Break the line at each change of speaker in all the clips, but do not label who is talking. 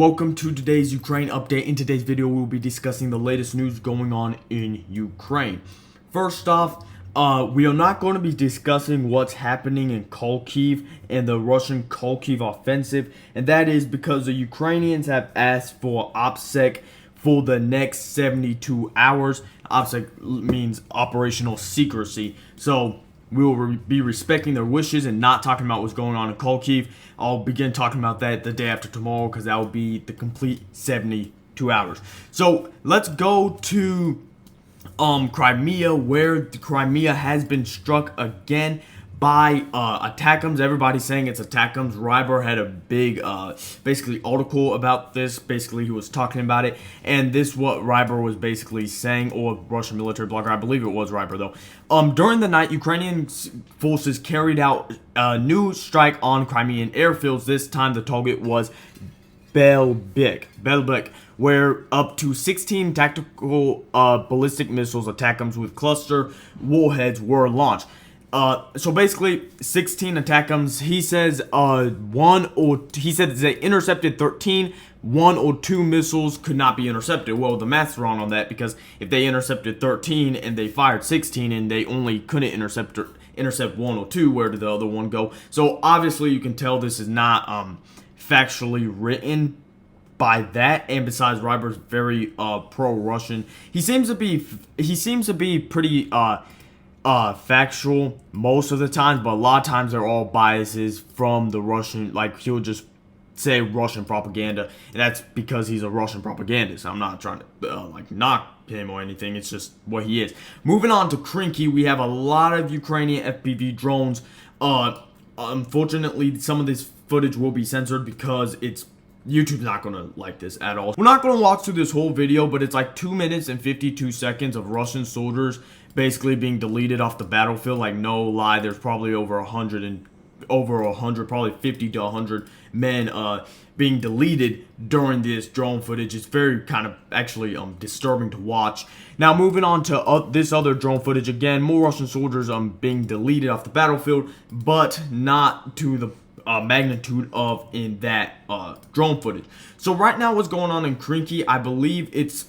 Welcome to today's Ukraine update. In today's video, we will be discussing the latest news going on in Ukraine. First off, we are not going to be discussing what's happening in Kharkiv and the Russian Kharkiv offensive, and that is because the Ukrainians have asked for OPSEC for the next 72 hours. OPSEC means operational secrecy, so we will be respecting their wishes and not talking about what's going on in Kharkiv. I'll begin talking about that the day after tomorrow because that will be the complete 72 hours. So let's go to Crimea, where the Crimea has been struck again by attackums. Everybody's saying it's attackums. Ryber had a big basically article about this. Basically he was talking about it, and this what Ryber was basically saying, or Russian military blogger, I believe it was Ryber though. During the night, Ukrainian forces carried out a new strike on Crimean airfields. This time the target was Belbek, where up to 16 tactical ballistic missiles attackums with cluster warheads were launched. So basically 16 attackums. He says he said they intercepted 13. One or two missiles could not be intercepted. Well, the math's wrong on that, because if they intercepted 13 and they fired 16 and they only couldn't intercept one or two, where did the other one go? So obviously you can tell this is not factually written by that. And besides, Ryber's very pro-Russian. He seems to be pretty factual most of the time, but a lot of times they're all biases from the Russian. Like, he'll just say Russian propaganda, and that's because he's a Russian propagandist. I'm not trying to like knock him or anything. It's just what he is. Moving on to Kharkiv, we have a lot of Ukrainian FPV drones. Unfortunately, some of this footage will be censored because YouTube's not going to like this at all. We're not going to walk through this whole video, but it's like 2 minutes and 52 seconds of Russian soldiers basically being deleted off the battlefield. Like, no lie, there's probably over 100, probably 50 to 100 men being deleted during this drone footage. It's very kind of actually disturbing to watch. Now, moving on to this other drone footage. Again, more Russian soldiers being deleted off the battlefield, but not to the magnitude of in that drone footage. So right now, what's going on in Kharkiv, I believe it's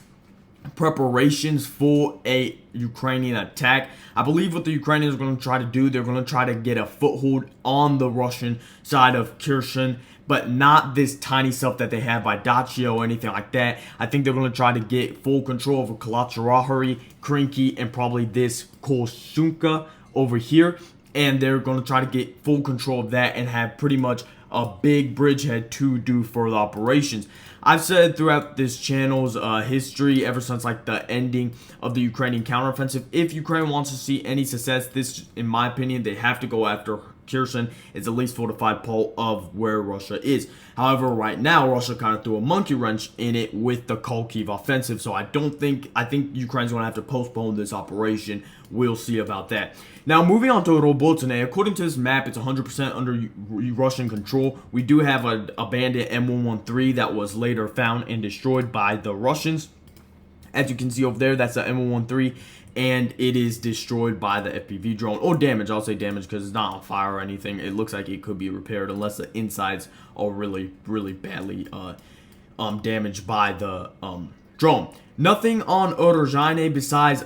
preparations for a Ukrainian attack. I believe what the Ukrainians are going to try to do, they're going to try to get a foothold on the Russian side of Kherson, but not this tiny stuff that they have by Dacia or anything like that. I think they're going to try to get full control over Kalacharahi, Kharkiv, and probably this Korsunka over here. And they're going to try to get full control of that and have pretty much a big bridgehead to do further operations. I've said throughout this channel's history, ever since like the ending of the Ukrainian counteroffensive, if Ukraine wants to see any success, this, in my opinion, they have to go after Kherson. It's at least fortified part of where Russia is. However, right now, Russia kind of threw a monkey wrench in it with the Kharkiv offensive, so I think Ukraine's going to have to postpone this operation. We'll see about that. Now, moving on to Robotine, according to this map, it's 100% under Russian control. We do have an abandoned M113 that was later found and destroyed by the Russians. As you can see over there, that's the M113, and it is destroyed by the FPV drone, or damaged. I'll say damaged because it's not on fire or anything. It looks like it could be repaired unless the insides are really, really badly damaged by the drone. Nothing on Urozhaine besides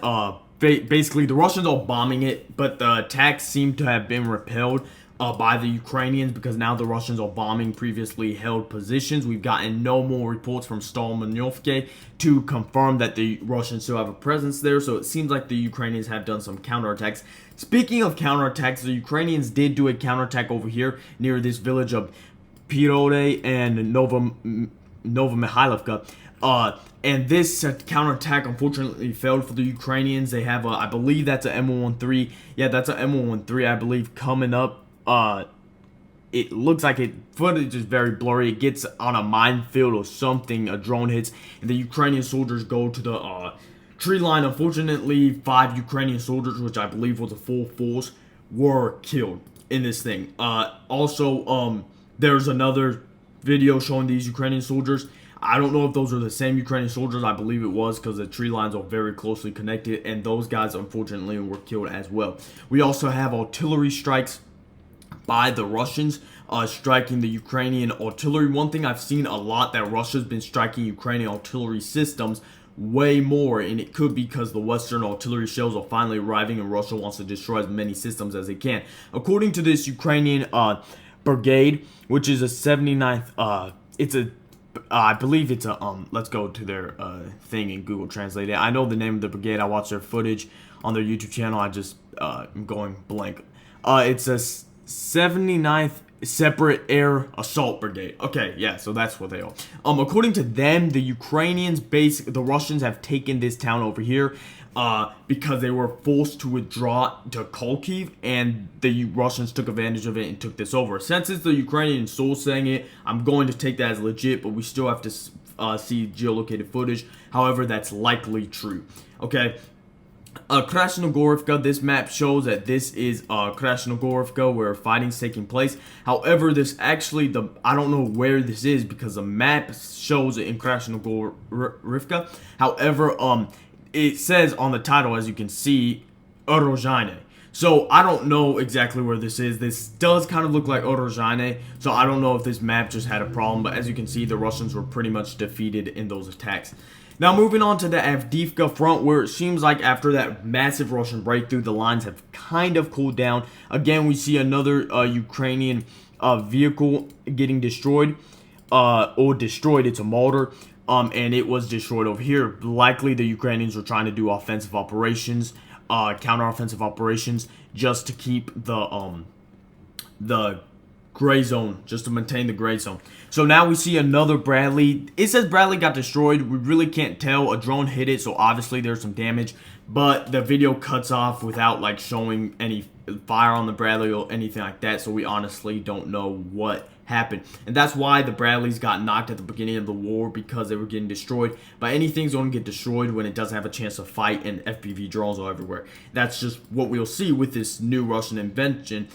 basically the Russians are bombing it, but the attacks seem to have been repelled by the Ukrainians, because now the Russians are bombing previously held positions. We've gotten no more reports from Stolmanovke to confirm that the Russians still have a presence there, so it seems like the Ukrainians have done some counterattacks. Speaking of counterattacks, the Ukrainians did do a counterattack over here near this village of Pirode and Novomihailovka. And this counterattack unfortunately failed for the Ukrainians. They have, I believe that's an M113. Yeah, that's an M113, I believe, coming up. It looks like footage is very blurry. It gets on a minefield or something. A drone hits, and the Ukrainian soldiers go to the tree line. Unfortunately, 5 Ukrainian soldiers, which I believe was a full force, were killed in this thing. Also, there's another video showing these Ukrainian soldiers. I don't know if those are the same Ukrainian soldiers. I believe it was, because the tree lines are very closely connected, and those guys unfortunately were killed as well. We also have artillery strikes by the Russians striking the Ukrainian artillery. One thing I've seen a lot, that Russia's been striking Ukrainian artillery systems way more, and it could be because the Western artillery shells are finally arriving and Russia wants to destroy as many systems as they can. According to this Ukrainian brigade, which is a 79th, I believe it's a, let's go to their thing in Google Translate it. I know the name of the brigade. I watched their footage on their YouTube channel. I just, I'm going blank. It's a 79th Separate Air Assault Brigade. Okay, yeah, so that's what they are. According to them, the the Russians have taken this town over here because they were forced to withdraw to Kharkiv, and the Russians took advantage of it and took this over. Since it's the Ukrainian soul saying it, I'm going to take that as legit, but we still have to see geolocated footage. However, that's likely true. Okay. Krasnogorivka, this map shows that this is Krasnogorivka, where fighting's taking place. However, this actually, I don't know where this is because the map shows it in Krasnogorivka. However, it says on the title, as you can see, Orozhane. So I don't know exactly where this is. This does kind of look like Orozhane, so I don't know if this map just had a problem, but as you can see, the Russians were pretty much defeated in those attacks. Now moving on to the Avdiivka front, where it seems like after that massive Russian breakthrough, the lines have kind of cooled down. Again, we see another Ukrainian vehicle getting destroyed, or destroyed. It's a mortar, and it was destroyed over here. Likely the Ukrainians were trying to do offensive operations, counter-offensive operations, just to keep the gray zone, just to maintain the gray zone. So now we see another Bradley. It says Bradley got destroyed. We really can't tell. A drone hit it, so obviously there's some damage, but the video cuts off without like showing any fire on the Bradley or anything like that, so we honestly don't know what happened. And that's why the Bradleys got knocked at the beginning of the war, because they were getting destroyed. But anything's going to get destroyed when it doesn't have a chance to fight, and FPV drones are everywhere. That's just what we'll see with this new Russian invention.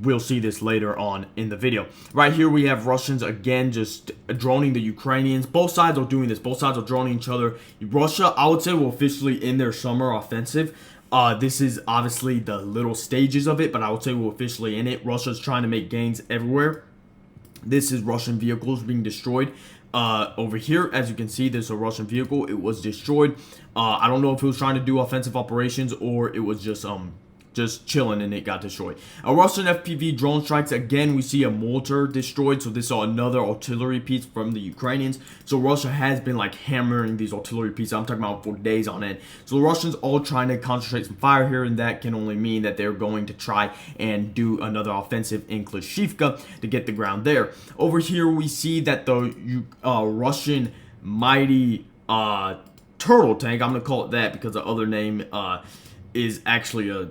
We'll see this later on in the video. Right here we have Russians again just droning the Ukrainians. Both sides are doing this. Both sides are droning each other. Russia, I would say, will officially end their summer offensive. This is obviously the little stages of it, but I would say we're officially in it. Russia's trying to make gains everywhere. This is Russian vehicles being destroyed. Over here, as you can see, there's a Russian vehicle. It was destroyed. I don't know if it was trying to do offensive operations or it was just chilling and it got destroyed. A Russian FPV drone strikes. Again, we see a mortar destroyed. So this is another artillery piece from the Ukrainians. So Russia has been like hammering these artillery pieces. I'm talking about for days on end. So the Russians all trying to concentrate some fire here, and that can only mean that they're going to try and do another offensive in Klishivka to get the ground there. Over here, we see that the Russian mighty turtle tank, I'm going to call it that because the other name is actually a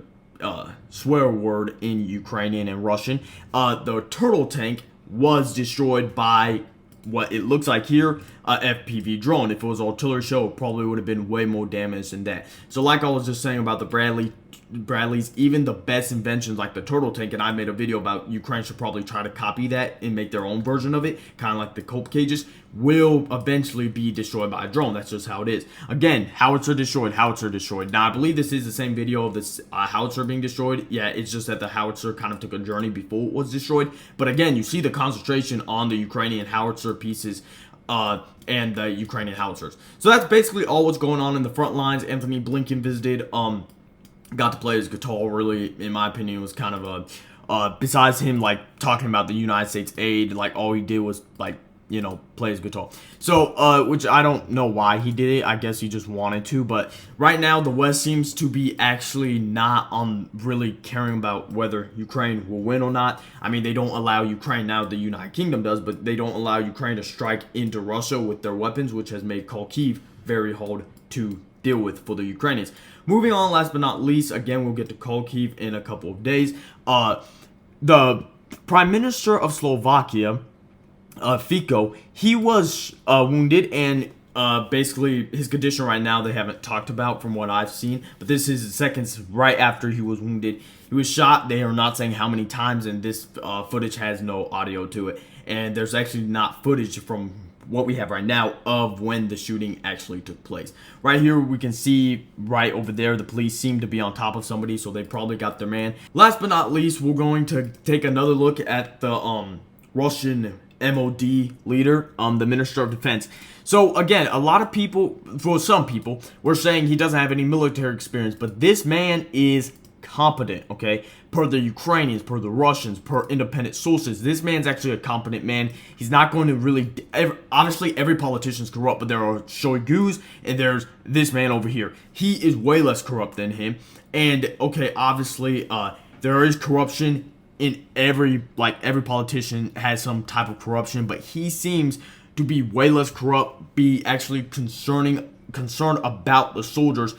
swear word in Ukrainian and Russian. The turtle tank was destroyed by what it looks like here, a FPV drone. If it was an artillery shell, it probably would have been way more damage than that. So like I was just saying about the Bradleys, even the best inventions like the turtle tank, and I made a video about Ukraine should probably try to copy that and make their own version of it, kind of like the cope cages, will eventually be destroyed by a drone. That's just how it is. Again, howitzer destroyed, howitzer destroyed. Now I believe this is the same video of this howitzer being destroyed. Yeah, it's just that the howitzer kind of took a journey before it was destroyed. But again, you see the concentration on the Ukrainian howitzer pieces and the Ukrainian howitzers. So that's basically all what's going on in the front lines. Anthony Blinken visited, got to play his guitar. Really, in my opinion, was kind of besides him like talking about the United States aid, like all he did was like, you know, play his guitar. So, which I don't know why he did it. I guess he just wanted to. But right now, the West seems to be actually not really caring about whether Ukraine will win or not. I mean, they don't allow Ukraine now. The United Kingdom does, but they don't allow Ukraine to strike into Russia with their weapons, which has made Kharkiv very hard to deal with for the Ukrainians. Moving on, last but not least, again, we'll get to Kharkiv in a couple of days. The Prime Minister of Slovakia, Fico, he was wounded, and basically his condition right now they haven't talked about from what I've seen, but this is seconds right after he was wounded. He was shot. They are not saying how many times, and this footage has no audio to it, and there's actually not footage from what we have right now of when the shooting actually took place. Right here we can see right over there the police seem to be on top of somebody, so they probably got their man. Last but not least, we're going to take another look at the Russian MOD leader, the Minister of Defense. So again, a lot of people, for some people, were saying he doesn't have any military experience, but this man is competent, okay? Per the Ukrainians, per the Russians, per independent sources, this man's actually a competent man. He's not going to really, obviously every politician's corrupt, but there are Shoigu's and there's this man over here. He is way less corrupt than him. And okay, obviously there is corruption in every politician has some type of corruption, but he seems to be way less corrupt, be actually concerned about the soldiers.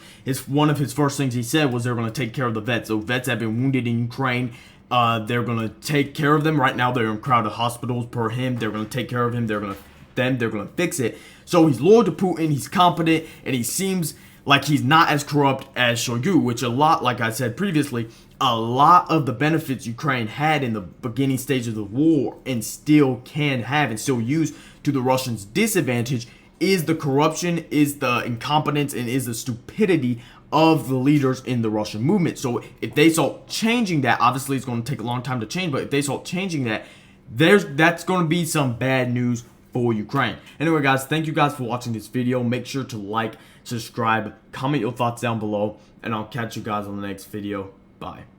One of his first things he said was they're going to take care of the vets. So vets have been wounded in Ukraine. They're going to take care of them. Right now they're in crowded hospitals per him. They're going to take care of him. They're going to fix it. So he's loyal to Putin. He's competent, and he seems like he's not as corrupt as Shoigu, which a lot, like I said previously, a lot of the benefits Ukraine had in the beginning stage of the war and still can have and still use to the Russians' disadvantage is the corruption, is the incompetence, and is the stupidity of the leaders in the Russian movement. So if they start changing that, obviously it's going to take a long time to change, but if they start changing that, that's going to be some bad news for Ukraine. Anyway, guys, thank you guys for watching this video. Make sure to like, subscribe, comment your thoughts down below, and I'll catch you guys on the next video. Bye.